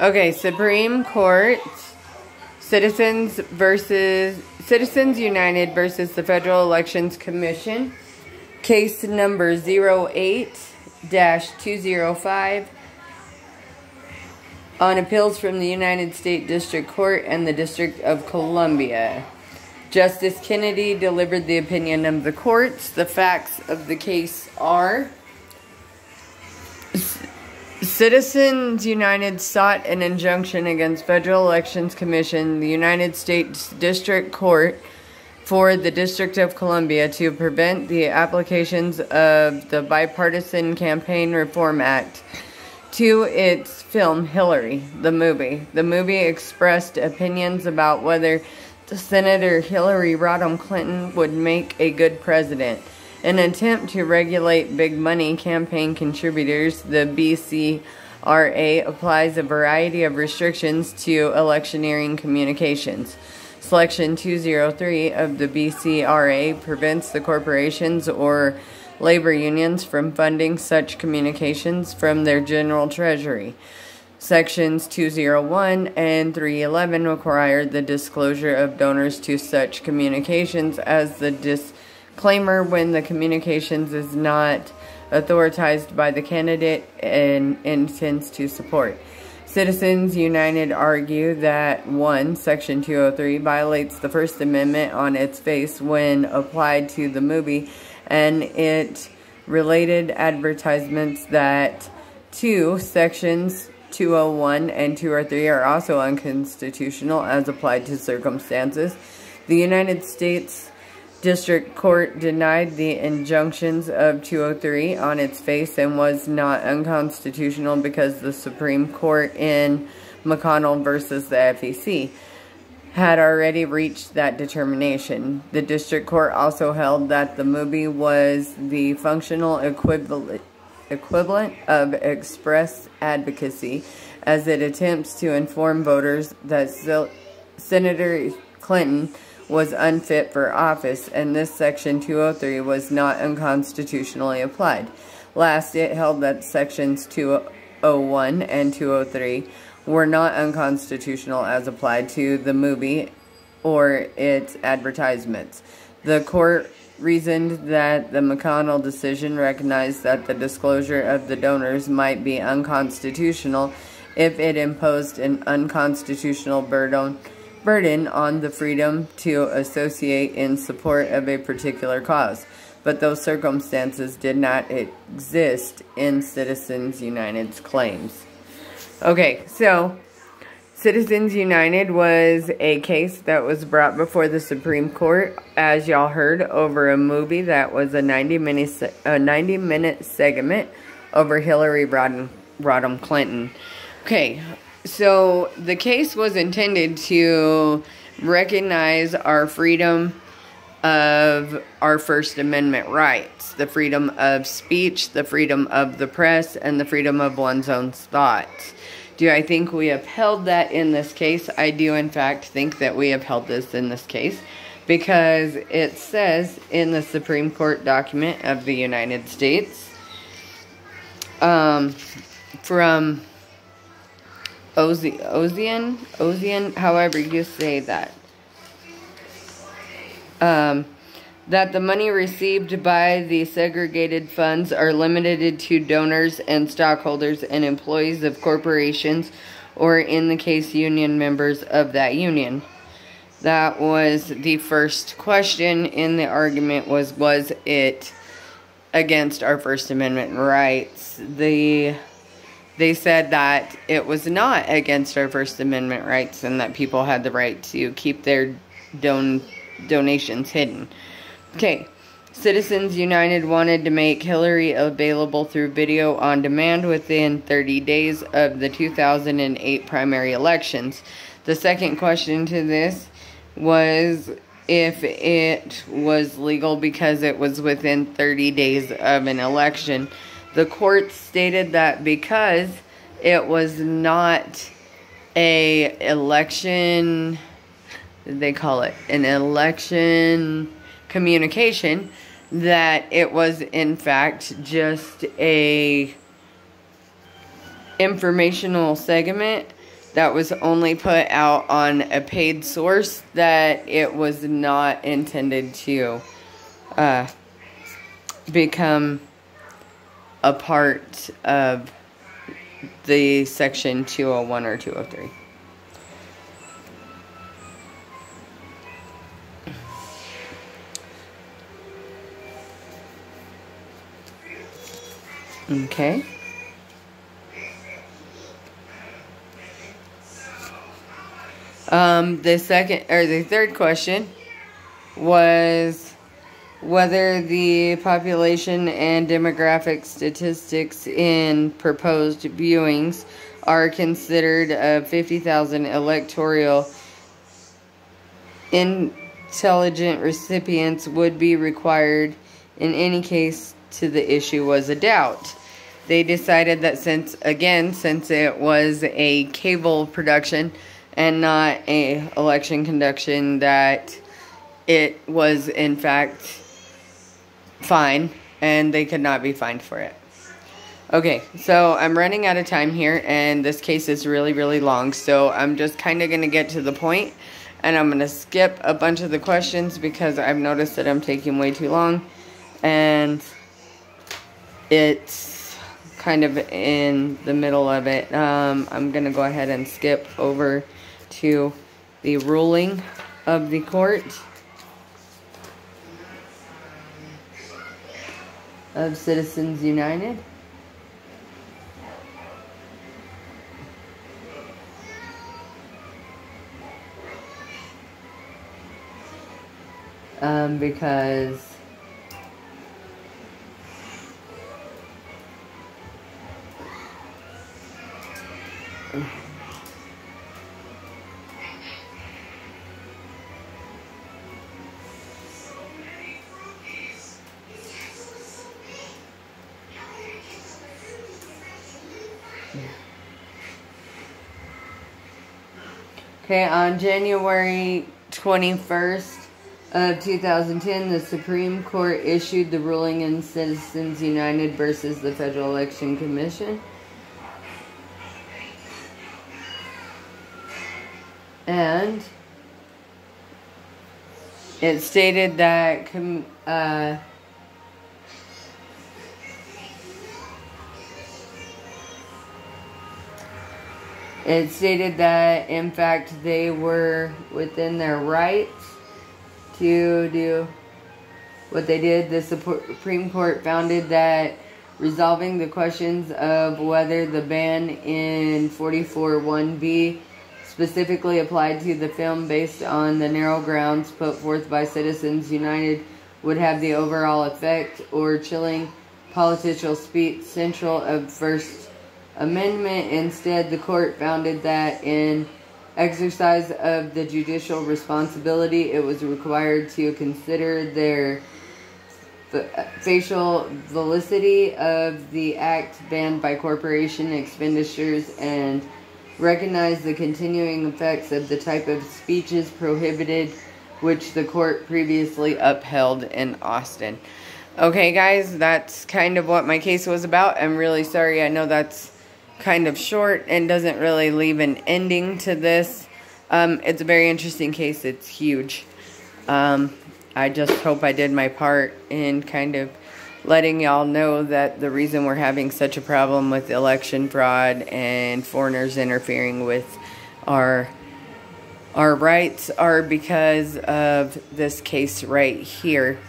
Okay, Supreme Court, Citizens United versus the Federal Elections Commission, case number 08-205, on appeals from the United States District Court and the District of Columbia. Justice Kennedy delivered the opinion of the courts. The facts of the case are: Citizens United sought an injunction against Federal Elections Commission, the United States District Court for the District of Columbia, to prevent the applications of the Bipartisan Campaign Reform Act to its film Hillary, the movie. The movie expressed opinions about whether Senator Hillary Rodham Clinton would make a good president. In an attempt to regulate big money campaign contributors, the BCRA applies a variety of restrictions to electioneering communications. Section 203 of the BCRA prevents the corporations or labor unions from funding such communications from their general treasury. Sections 201 and 311 require the disclosure of donors to such communications as the disclaimer when the communications is not authorized by the candidate and intends to support. Citizens United argue that 1. Section 203 violates the First Amendment on its face when applied to the movie and its related advertisements, that 2. Sections 201 and 203 are also unconstitutional as applied to circumstances. The United States District Court denied the injunctions of 203 on its face and was not unconstitutional because the Supreme Court in McConnell versus the FEC had already reached that determination. The District Court also held that the movie was the functional equivalent of express advocacy, as it attempts to inform voters that Senator Clinton was unfit for office, and this Section 203 was not unconstitutionally applied. Last, it held that Sections 201 and 203 were not unconstitutional as applied to the movie or its advertisements. The court reasoned that the McConnell decision recognized that the disclosure of the donors might be unconstitutional if it imposed an unconstitutional burden on the freedom to associate in support of a particular cause, but those circumstances did not exist in Citizens United's claims. Okay, so Citizens United was a case that was brought before the Supreme Court, as y'all heard, over a movie that was a 90-minute segment over Hillary Rodham Clinton. Okay, so the case was intended to recognize our freedom of our First Amendment rights, the freedom of speech, the freedom of the press, and the freedom of one's own thoughts. Do I think we upheld that in this case? I do, in fact, think that we upheld this in this case, because it says in the Supreme Court document of the United States, from Ozian, however you say that, that the money received by the segregated funds are limited to donors and stockholders and employees of corporations, or in the case union members of that union. That was the first question in the argument, was it against our First Amendment rights? They said that it was not against our First Amendment rights and that people had the right to keep their donations hidden. Okay, Citizens United wanted to make Hillary available through video on demand within 30 days of the 2008 primary elections. The second question to this was if it was legal because it was within 30 days of an election. The court stated that because it was not a election, they call it an election communication, that it was in fact just a informational segment that was only put out on a paid source, that it was not intended to become a part of the section 201 or 203. Okay. The third question was whether the population and demographic statistics in proposed viewings are considered 50,000 electoral intelligent recipients would be required in any case to the issue was a doubt. They decided that since it was a cable production and not a election conduction, that it was in fact fine and they could not be fined for it. Okay, so I'm running out of time here, and this case is really, really long, so I'm just kind of going to get to the point, and I'm going to skip a bunch of the questions because I've noticed that I'm taking way too long, and it's kind of in the middle of it. I'm going to go ahead and skip over to the ruling of the court of Citizens United. Because okay, on January 21st of 2010, the Supreme Court issued the ruling in Citizens United versus the Federal Election Commission. And it stated that in fact they were within their rights to do what they did. The Supreme Court founded that resolving the questions of whether the ban in 44(1)(b) specifically applied to the film based on the narrow grounds put forth by Citizens United would have the overall effect or chilling political speech central of First Amendment. Instead, the court founded that in exercise of the judicial responsibility, it was required to consider their facial validity of the act banned by corporation expenditures and recognize the continuing effects of the type of speeches prohibited, which the court previously upheld in Austin. Okay, guys, that's kind of what my case was about. I'm really sorry. I know that's kind of short and doesn't really leave an ending to this. It's a very interesting case. It's huge. I just hope I did my part in kind of letting y'all know that the reason we're having such a problem with election fraud and foreigners interfering with our rights are because of this case right here.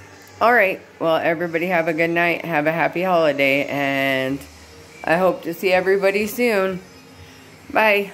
Alright, well, everybody have a good night. Have a happy holiday, and I hope to see everybody soon. Bye.